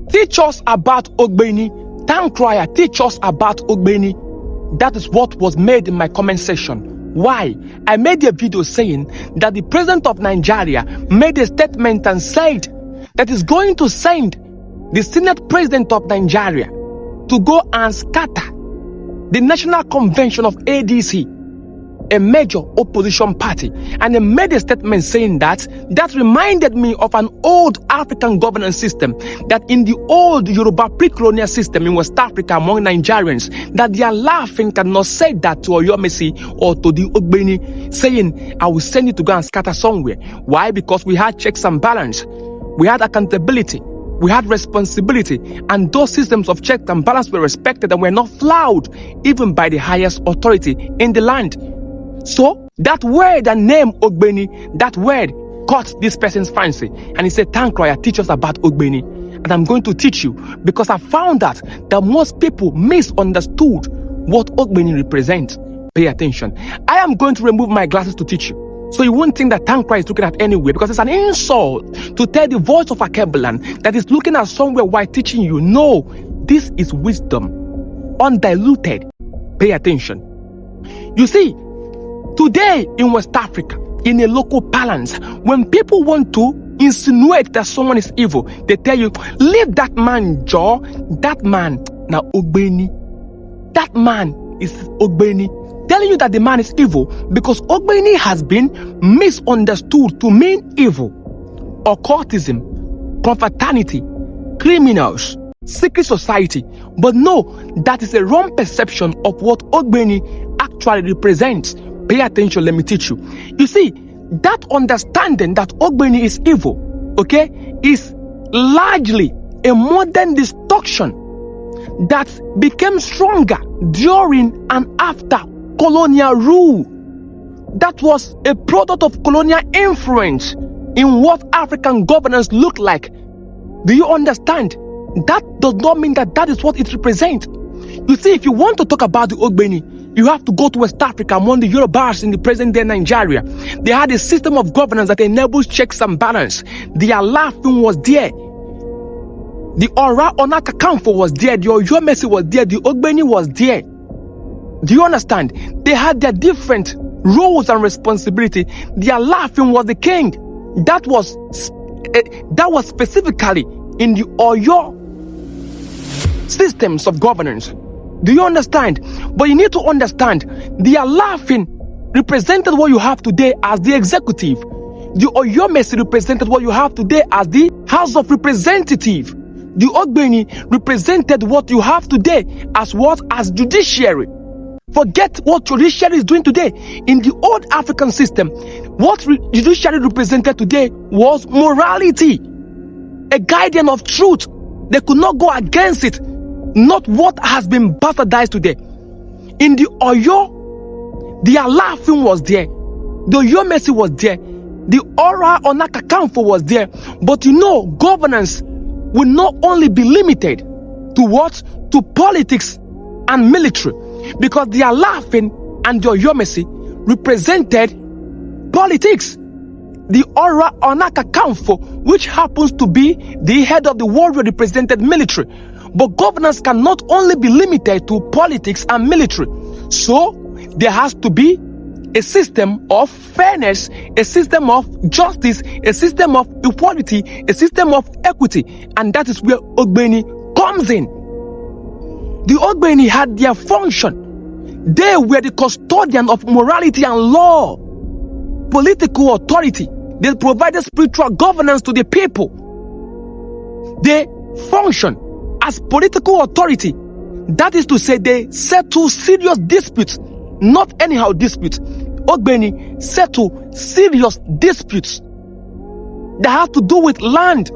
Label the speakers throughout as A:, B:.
A: Teach us about Ogboni. Town crier, teach us about Ogboni. That is what was made in my comment section. Why? I made a video saying that the president of Nigeria made a statement and said that he's going to send the Senate president of Nigeria to go and scatter the National Convention of ADC, a major opposition party. And he made a statement saying that reminded me of an old African governance system, that in the old Yoruba pre-colonial system in West Africa among Nigerians, that the Alaafin cannot say that to Oyo Mesi or to the Ogboni, saying, I will send you to go and scatter somewhere. Why? Because we had checks and balance, we had accountability, we had responsibility, and those systems of check and balance were respected and were not flouted even by the highest authority in the land. So that word and name Ogboni, that word caught this person's fancy, and he said, "Town crier, teach us about Ogboni." And I'm going to teach you, because I found that most people misunderstood what Ogboni represents. Pay attention. I am going to remove my glasses to teach you, so you won't think that town crier is looking at anywhere, because it's an insult to tell the voice of a Kebelan that is looking at somewhere while teaching you. No, this is wisdom, undiluted. Pay attention. You see, today in West Africa, in a local parlance, when people want to insinuate that someone is evil, they tell you, leave that man, Joe. That man, now Ogboni. That man is Ogboni. Telling you that the man is evil because Ogboni has been misunderstood to mean evil. Occultism, confraternity, criminals, secret society. But no, that is a wrong perception of what Ogboni actually represents. Pay attention, let me teach you. You see, that understanding that Ogboni is evil, okay, is largely a modern distortion that became stronger during and after colonial rule. That was a product of colonial influence in what African governance looked like. Do you understand? That does not mean that that is what it represents. You see, if you want to talk about the Ogboni, you have to go to West Africa among the Yorubas in the present day Nigeria. They had a system of governance that enables checks and balance. The Alaafin was there. The Aare Ona Kakanfo was there. The Oyo Mesi was there. The Ogboni was there. Do you understand? They had their different roles and responsibility. The Alaafin was the king. That was specifically in the Oyo systems of governance. Do you understand? But you need to understand, the Alaafin represented what you have today as the executive. The Oyo Mesi represented what you have today as the House of Representative. The Ogboni represented what you have today as what? As judiciary. Forget what judiciary is doing today. In the old African system, what judiciary represented today was morality, a guardian of truth. They could not go against it. Not what has been bastardized today. In the Oyo, the Alaafin was there. The Oyo Mesi was there. The Aare Ona Kakanfo was there. But you know, governance will not only be limited to what? To politics and military. Because the Alaafin and the Oyo Mesi represented politics. The Aare Ona Kakanfo, which happens to be the head of the warrior, represented military. But governance cannot only be limited to politics and military. So there has to be a system of fairness, a system of justice, a system of equality, a system of equity. And that is where Ogboni comes in. The Ogboni had their function. They were the custodian of morality and law, political authority. They provided spiritual governance to the people. They function as political authority. That is to say, they settle serious disputes, not anyhow disputes. Ogboni settle serious disputes that have to do with land,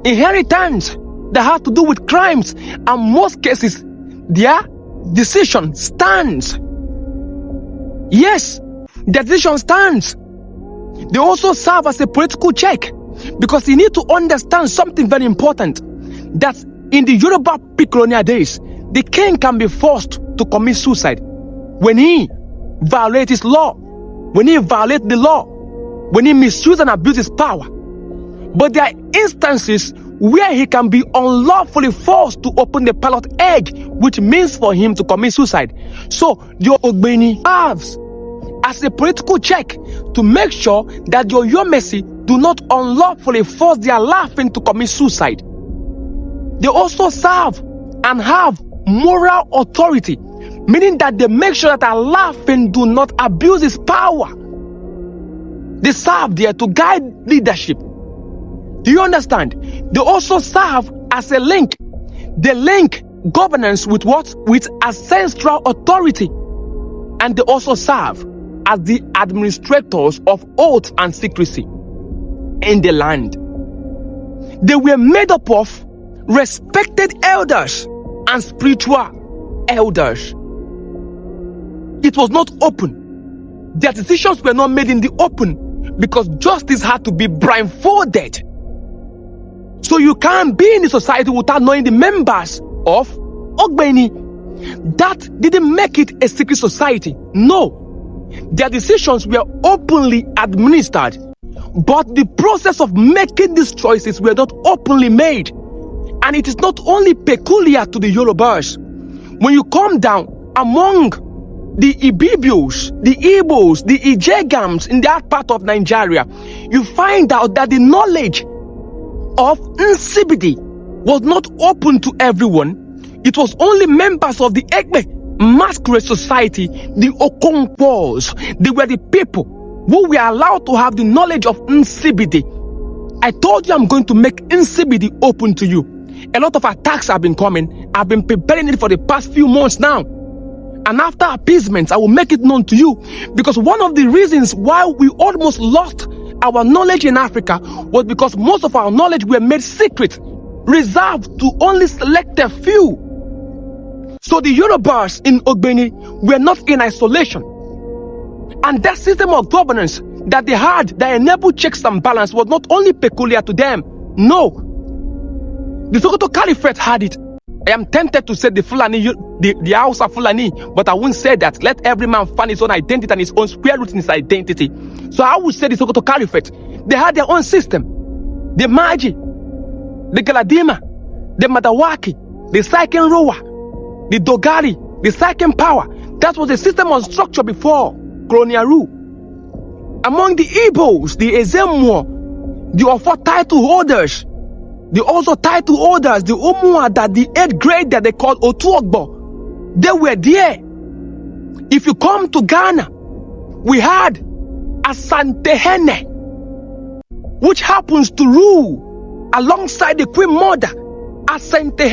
A: inheritance, that have to do with crimes, and most cases, their decision stands. Yes, their decision stands. They also serve as a political check, because you need to understand something very important, that in the Yoruba pre-colonial days, the king can be forced to commit suicide when he violates his law, when he violates the law, when he misuses and abuses power. But there are instances where he can be unlawfully forced to open the pilot egg, which means for him to commit suicide. So the Ogboni serves as a political check to make sure that the Oyo Mesi do not unlawfully force their Alaafin to commit suicide. They also serve and have moral authority, meaning that they make sure that Alaafin do not abuse his power. They serve there to guide leadership. Do you understand? They also serve as a link. They link governance with what? With ancestral authority. And they also serve as the administrators of oath and secrecy in the land. They were made up of respected elders and spiritual elders. It was not open. Their decisions were not made in the open because justice had to be blindfolded. So you can't be in the society without knowing the members of Ogboni. That didn't make it a secret society. No. Their decisions were openly administered. But the process of making these choices were not openly made. And it is not only peculiar to the Yorubas. When you come down among the Ibibios, the Igbos, the Ijegams in that part of Nigeria, you find out that the knowledge of Nsibidi was not open to everyone. It was only members of the Egbe masquerade society, the Okonkwo's. They were the people who were allowed to have the knowledge of Nsibidi. I told you I'm going to make Nsibidi open to you. A lot of attacks have been coming. I've been preparing it for the past few months now. And after appeasement, I will make it known to you. Because one of the reasons why we almost lost our knowledge in Africa was because most of our knowledge were made secret, reserved to only selected few. So the Yorubas in Ogboni were not in isolation. And that system of governance that they had that enabled checks and balance was not only peculiar to them. No. The Sokoto Caliphate had it. I am tempted to say the Fulani, the Hausa Fulani, but I won't say that. Let every man find his own identity and his own square root in his identity. So I would say the Sokoto Caliphate. They had their own system. The Maji, the Galadima, the Madawaki, the Saiken Rowa, the Dogari, the Saiken Power. That was the system on structure before colonial rule. Among the Igbos, the Ezemwo, the Ofo title holders, the also title holders, the Umuada, the 8th grade that they called Otuogbo, they were there. If you come to Ghana, we had Asante, which happens to rule alongside the Queen Mother, Asante,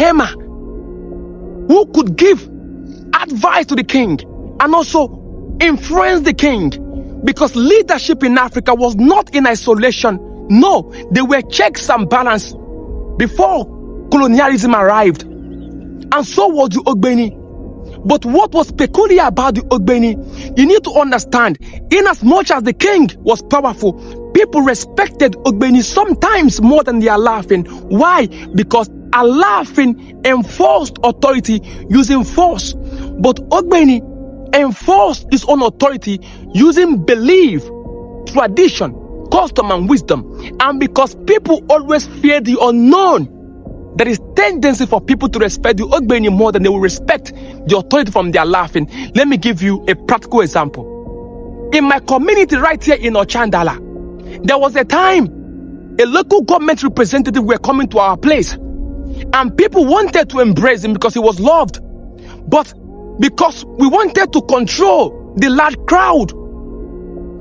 A: who could give advice to the king and also influence the king, because leadership in Africa was not in isolation. No, there were checks and balance before colonialism arrived. And so was the Ogboni. But what was peculiar about the Ogboni, you need to understand, in as much as the king was powerful, people respected Ogboni sometimes more than the Alaafin. Why? Because Alaafin enforced authority using force, but Ogboni enforced his own authority using belief, tradition, custom, and wisdom. And because people always fear the unknown, there is tendency for people to respect the Ogboni more than they will respect the authority from their Alaafin. Let me give you a practical example. In my community right here in Ochandala, there was a time a local government representative were coming to our place, and people wanted to embrace him because he was loved. But because we wanted to control the large crowd,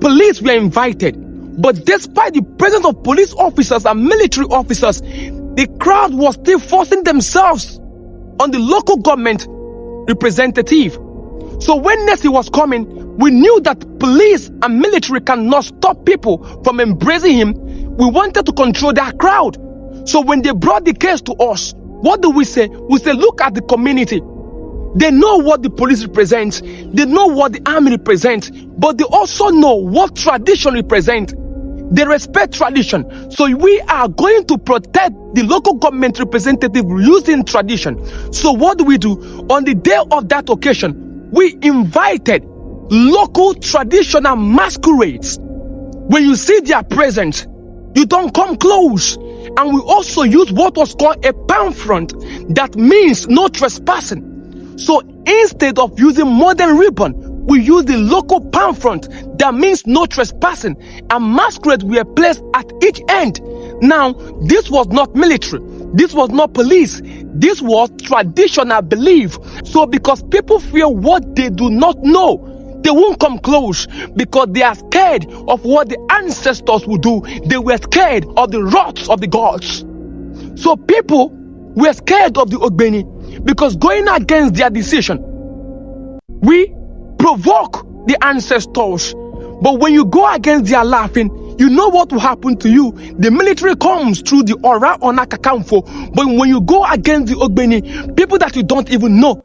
A: police were invited. But despite the presence of police officers and military officers, the crowd was still forcing themselves on the local government representative. So when Nessie was coming, we knew that police and military cannot stop people from embracing him. We wanted to control that crowd. So when they brought the case to us, what do we say? We say, look at the community. They know what the police represents. They know what the army represents. But they also know what tradition represents. They respect tradition. So we are going to protect the local government representative using tradition. So what do? On the day of that occasion, we invited local traditional masquerades. When you see their presence, you don't come close. And we also use what was called a palm front, that means no trespassing. So instead of using modern ribbon, we use the local palm front, that means no trespassing, and masquerade were placed at each end. Now, this was not military, this was not police, this was traditional belief. So because people fear what they do not know, they won't come close, because they are scared of what the ancestors would do. They were scared of the wrath of the gods. So people were scared of the Ogboni, because going against their decision, we provoke the ancestors. But when you go against their Alaafin, you know what will happen to you. The military comes through the Aare Ona Kakanfo. But when you go against the Ogboni, people that you don't even know,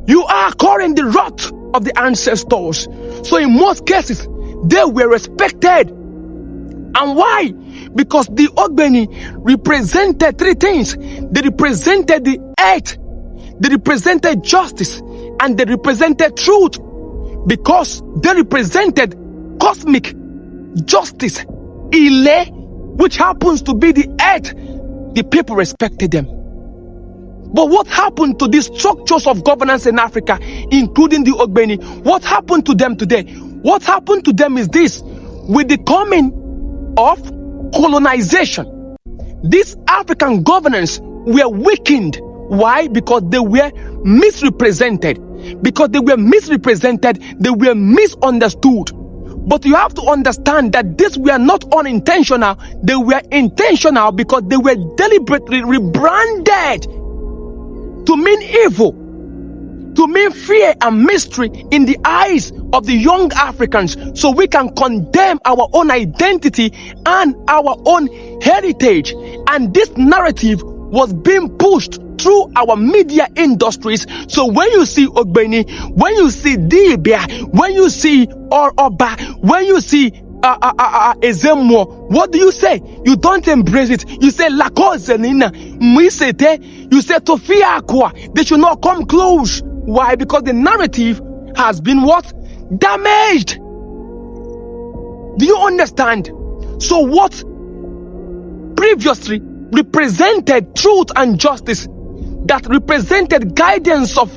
A: you are incurring the wrath of the ancestors. So in most cases, they were respected. And why? Because the Ogboni represented three things. They represented the earth, they represented justice, and they represented truth. Because they represented cosmic justice, Ile, which happens to be the earth, the people respected them. But what happened to the structures of governance in Africa, including the Ogboni? What happened to them today? What happened to them is this: with the coming of colonization, these African governance were weakened. Why? Because they were misrepresented. Because they were misrepresented, they were misunderstood. But you have to understand that these were not unintentional, they were intentional, because they were deliberately rebranded to mean evil, to mean fear and mystery in the eyes of the young Africans, so we can condemn our own identity and our own heritage. And this narrative was being pushed through our media industries. So when you see Ogboni, when you see Dibia, when you see Oba, when you see Ezemo, what do you say? You don't embrace it. You say Lakozenina, Misete, you say Tofia Aqua. They should not come close. Why? Because the narrative has been what? Damaged. Do you understand? So what previously represented truth and justice, that represented guidance of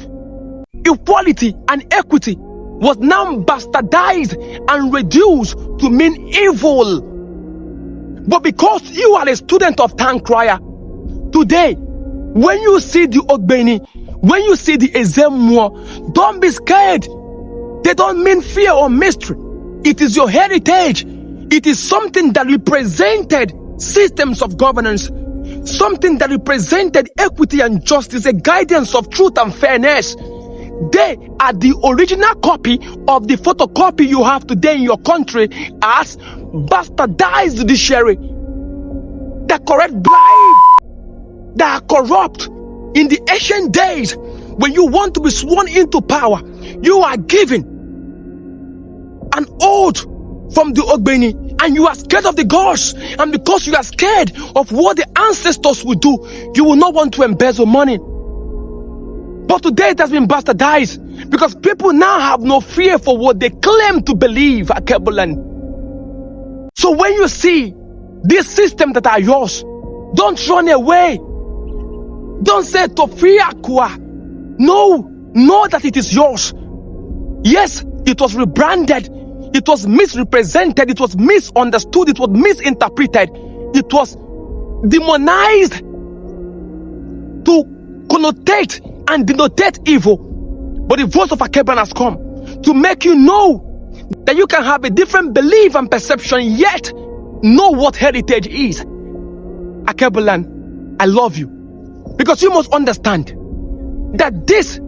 A: equality and equity, was now bastardized and reduced to mean evil. But because you are a student of town crier, today, when you see the Ogboni, when you see the Ezemo, don't be scared. They don't mean fear or mystery. It is your heritage. It is something that represented systems of governance, something that represented equity and justice, a guidance of truth and fairness. They are the original copy of the photocopy you have today in your country as bastardized judiciary, the correct bribe, that are corrupt. In the ancient days, when you want to be sworn into power, you are given an oath from the Ogboni, and you are scared of the gods. And because you are scared of what the ancestors will do, you will not want to embezzle money. But today it has been bastardized, because people now have no fear for what they claim to believe, Akebulan. So when you see these systems that are yours, don't run away. Don't say Tofia Kwa. No, know that it is yours. Yes, it was rebranded, it was misrepresented, it was misunderstood, it was misinterpreted, it was demonized to connotate and denotate evil. But the voice of Akebulan has come to make you know that you can have a different belief and perception, yet know what heritage is. Akebulan, I love you, because you must understand that this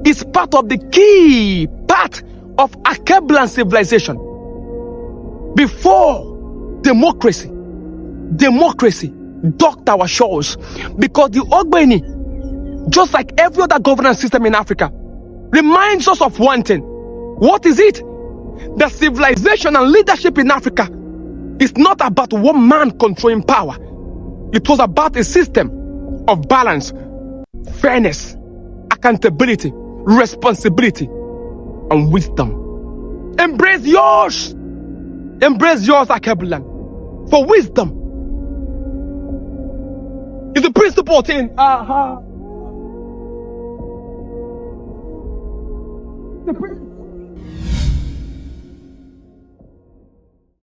A: is part of the key part of Akebulan civilization. Before democracy docked our shores, because the Ogboni, just like every other governance system in Africa, reminds us of one thing. What is it? The civilization and leadership in Africa is not about one man controlling power. It was about a system of balance, fairness, accountability, responsibility, and wisdom. Embrace yours, Akebulan, for wisdom brought in. The